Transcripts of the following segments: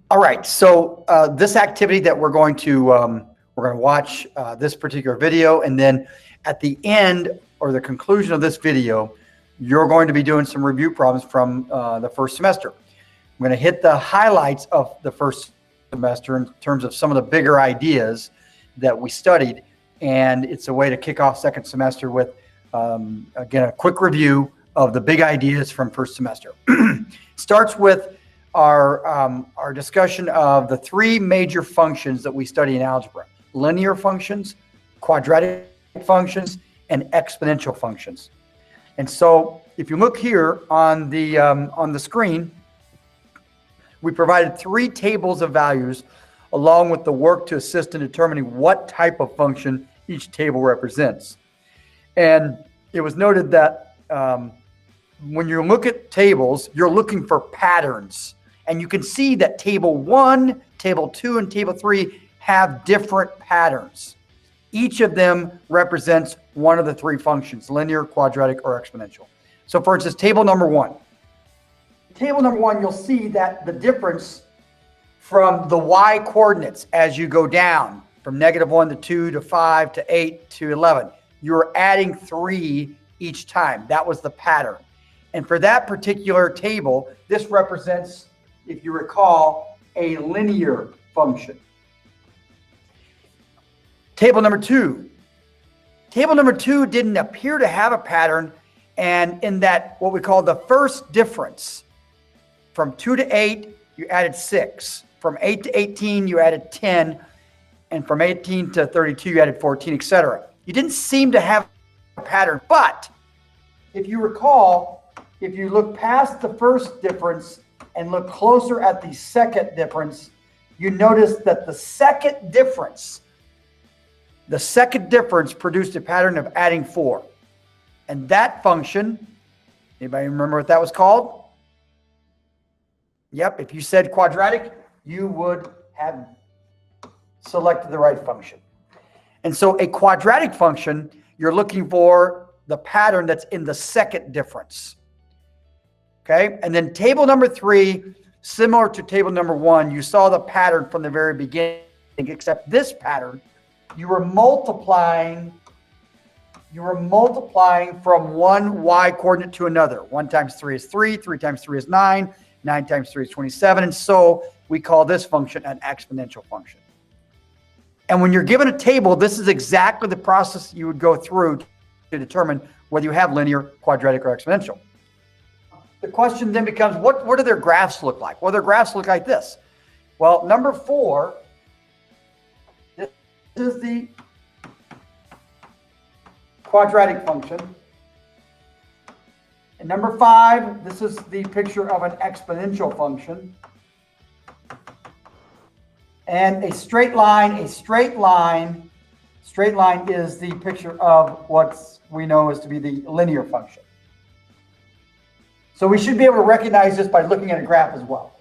All right, so this activity that we're going to watch this particular video, and then at the end or the conclusion of this video, you're going to be doing some review problems from the first semester. I'm going to hit the highlights of the first semester in terms of some of the bigger ideas that we studied, and it's a way to kick off second semester with, again, a quick review of the big ideas from first semester. Starts with our discussion of the three major functions that we study in algebra: linear functions, quadratic functions, and exponential functions. And so if you look here on the screen, we provided three tables of values along with the work to assist in determining what type of function each table represents. And it was noted that when you look at tables, you're looking for patterns. And you can see that table 1, table 2, and table 3 have different patterns. Each of them represents one of the three functions: linear, quadratic, or exponential. So for instance, table number 1. Table number 1, you'll see that the difference from the y coordinates as you go down from -1 to 2 to 5 to 8 to 11, you're adding 3 each time. That was the pattern. And for that particular table, this represents, if you recall, a linear function. Table number 2. Table number 2 didn't appear to have a pattern, and in that what we call the first difference, from 2 to 8, you added 6. From 8 to 18, you added 10. And from 18 to 32, you added 14, etc. You didn't seem to have a pattern, but if you recall, if you look past the first difference and look closer at the second difference, you notice that the second difference produced a pattern of adding 4. And that function, anybody remember what that was called? Yep, if you said quadratic, you would have selected the right function. And so a quadratic function, you're looking for the pattern that's in the second difference. Okay, and then table number 3, similar to table number 1, you saw the pattern from the very beginning, except this pattern, you were multiplying from one y coordinate to another. 1 times 3 is 3, 3 times 3 is 9, 9 times 3 is 27, and so we call this function an exponential function. And when you're given a table, this is exactly the process you would go through to determine whether you have linear, quadratic, or exponential. The question then becomes, what do their graphs look like? Well, their graphs look like this. Well, number 4, this is the quadratic function. And number 5, this is the picture of an exponential function. And a straight line is the picture of what we know as to be the linear function. So we should be able to recognize this by looking at a graph as well.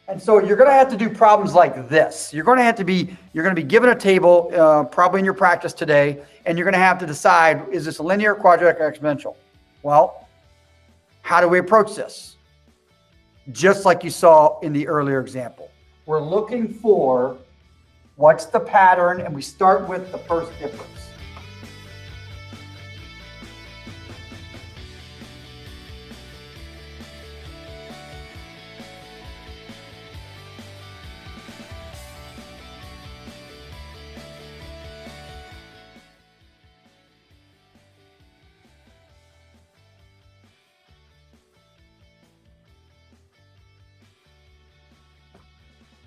And so you're going to have to do problems like this. You're going to be given a table, probably in your practice today, and you're going to have to decide, is this a linear, quadratic, or exponential? Well, how do we approach this? Just like you saw in the earlier example. We're looking for what's the pattern, and we start with the first difference.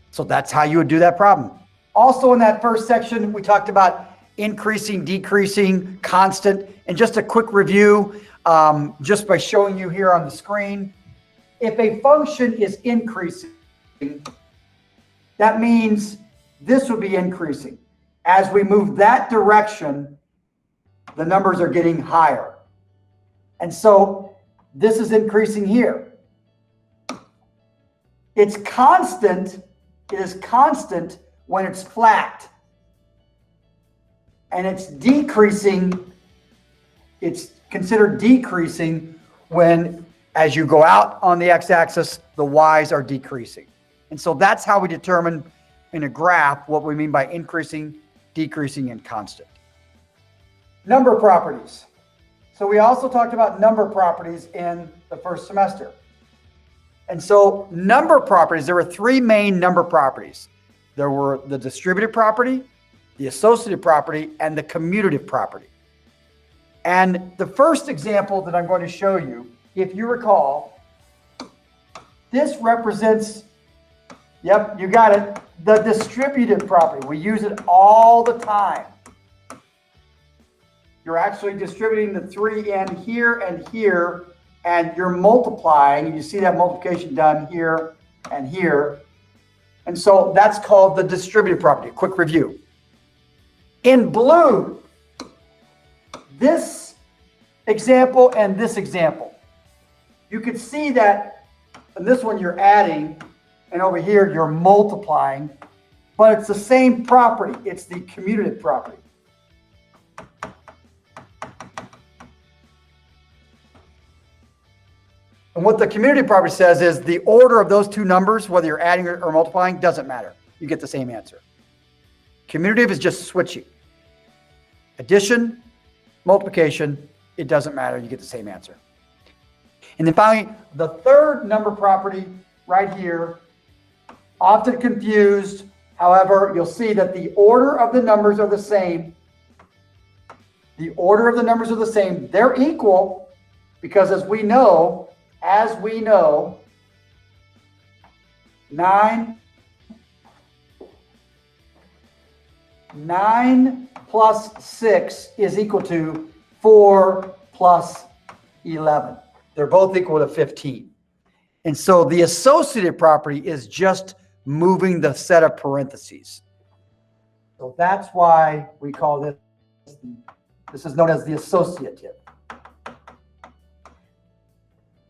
So that's how you would do that problem. Also in that first section, we talked about increasing, decreasing, constant, and just a quick review, just by showing you here on the screen. If a function is increasing, that means this would be increasing. As we move that direction, the numbers are getting higher. And so this is increasing here. It's constant. It is constant when it's flat. And it's decreasing. It's considered decreasing when As you go out on the x-axis, the y's are decreasing. And so that's how we determine in a graph what we mean by increasing, decreasing, and constant. Number properties. So we also talked about number properties in the first semester. And so number properties, there were three main number properties. There were the distributive property, the associative property, and the commutative property. And the first example that I'm going to show you, if you recall, this represents, yep, you got it, the distributive property. We use it all the time. You're actually distributing the 3n here and here, and you're multiplying. You see that multiplication done here and here. And so that's called the distributive property. Quick review. In blue, this example and this example, you can see that in this one you're adding, and over here you're multiplying, but it's the same property. It's the commutative property. And what the commutative property says is the order of those two numbers, whether you're adding or multiplying, doesn't matter. You get the same answer. Commutative is just switching. Addition, multiplication, it doesn't matter. You get the same answer. And then finally, the third number property right here, often confused. However, you'll see that the order of the numbers are the same. The order of the numbers are the same. They're equal because as we know, 9 plus 6 is equal to 4 plus 11. They're both equal to 15. And so the associative property is just moving the set of parentheses. So that's why we call this is known as the associative.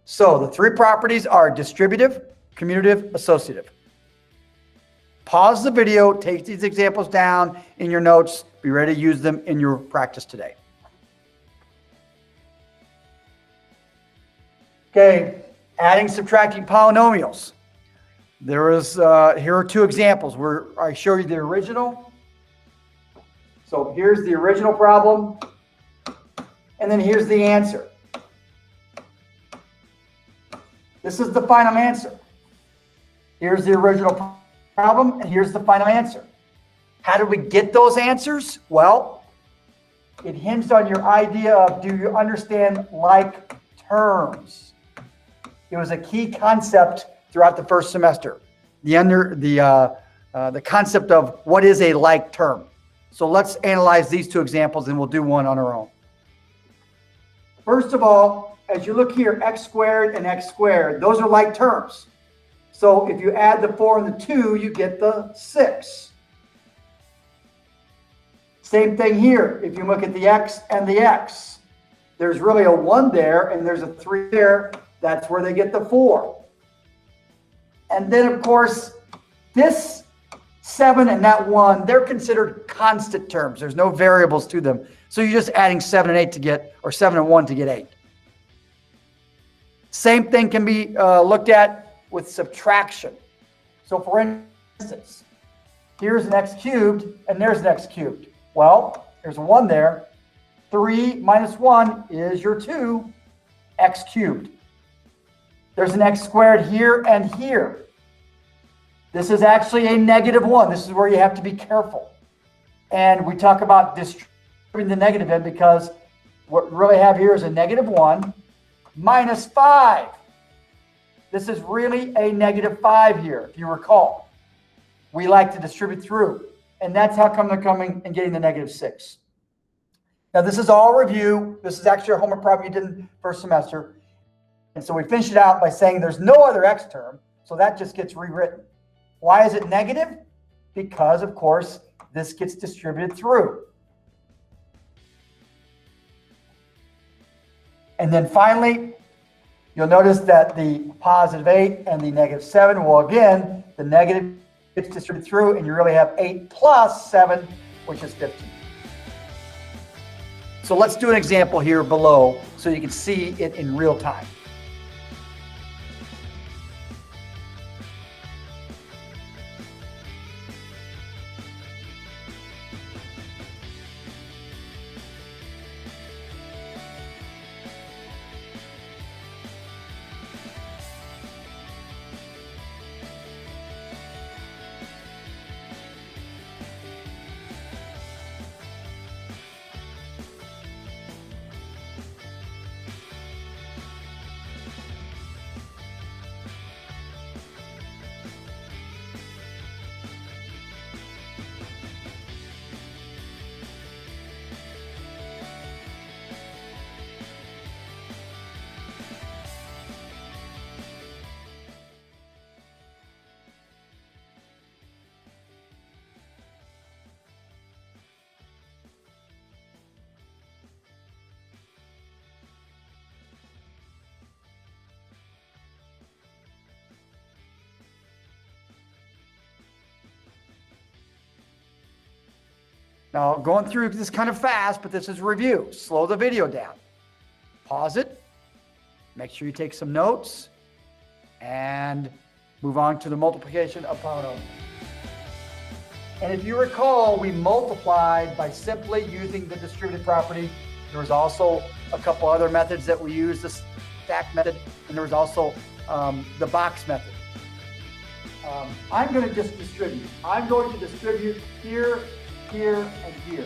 So the three properties are distributive, commutative, associative. Pause the video, take these examples down in your notes, be ready to use them in your practice today. Okay, adding, subtracting polynomials. Here are two examples where I show you the original. So here's the original problem, and then here's the answer. This is the final answer. Here's the original problem, and here's the final answer. How did we get those answers? Well, it hinged on your idea of, do you understand like terms? It was a key concept throughout the first semester. The concept of what is a like term. So let's analyze these two examples, and we'll do one on our own. First of all, as you look here, x squared and x squared, those are like terms. So if you add the 4 and the 2, you get the 6. Same thing here. If you look at the x and the x, there's really a 1 there and there's a 3 there. That's where they get the 4. And then, of course, this 7 and that 1, they're considered constant terms. There's no variables to them. So you're just adding 7 and 8 to get, or 7 and 1 to get 8. Same thing can be looked at with subtraction. So for instance, here's an x cubed and there's an x cubed. Well, there's a 1 there. 3 minus 1 is your 2, x cubed. There's an x squared here and here. This is actually a negative 1. This is where you have to be careful. And we talk about distributing the negative in because what we really have here is a negative 1 minus 5. This is really a negative 5 here, if you recall. We like to distribute through. And that's how come they're coming and getting the negative 6. Now, this is all review. This is actually a homework problem you did in first semester. And so we finish it out by saying there's no other x term, so that just gets rewritten. Why is it negative? Because, of course, this gets distributed through. And then finally, you'll notice that the positive 8 and the negative 7, well, again, the negative gets distributed through, and you really have 8 plus 7, which is 15. So let's do an example here below so you can see it in real time. Now, going through this kind of fast, but this is review. Slow the video down. Pause it. Make sure you take some notes and move on to the multiplication of polynomials. And if you recall, we multiplied by simply using the distributive property. There was also a couple other methods that we used, the stack method, and there was also the box method. I'm going to just distribute. I'm going to distribute here, here, and here.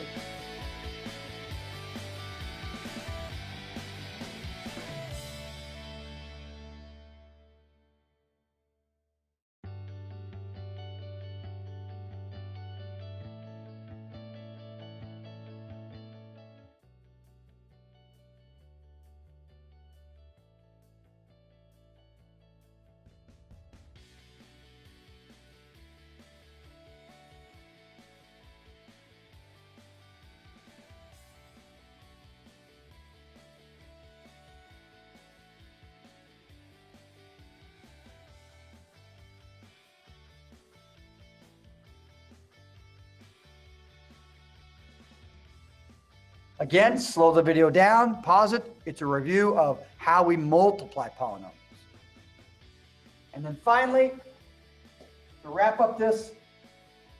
Again, slow the video down, pause it. It's a review of how we multiply polynomials. And then finally, to wrap up this,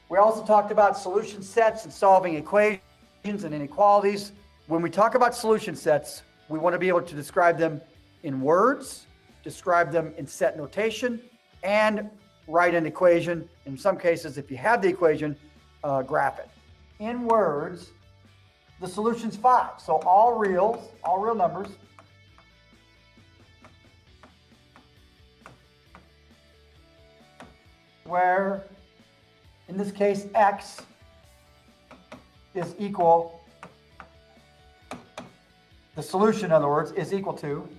we also talked about solution sets and solving equations and inequalities. When we talk about solution sets, we want to be able to describe them in words, describe them in set notation, and write an equation. In some cases, if you have the equation, graph it. In words, the solution's 5. So all real numbers. Where, in this case, x is equal, the solution, in other words, is equal to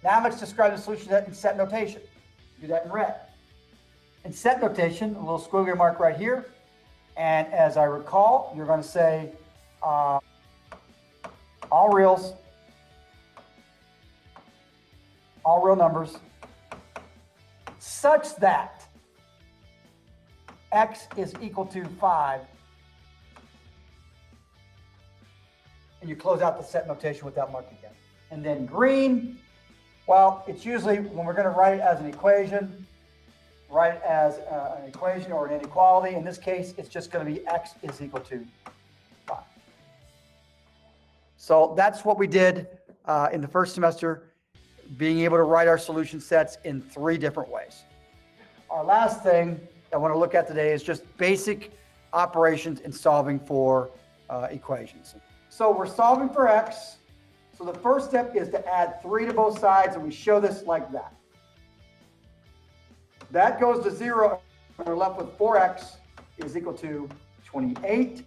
Now let's describe the solution in set notation. Do that in red. In set notation, a little squiggly mark right here. And as I recall, you're going to say all real numbers such that x is equal to 5. And you close out the set notation with that mark again. And then green, well, it's usually when we're going to write it as an equation, write it as an equation or an inequality. In this case, it's just going to be x is equal to 5. So that's what we did in the first semester, being able to write our solution sets in 3 different ways. Our last thing I want to look at today is just basic operations in solving for equations. So we're solving for x. So the first step is to add 3 to both sides, and we show this like that. That goes to 0, and we're left with 4x is equal to 28.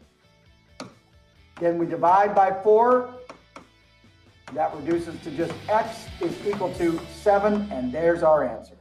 Then we divide by 4. That reduces to just x is equal to 7, and there's our answer.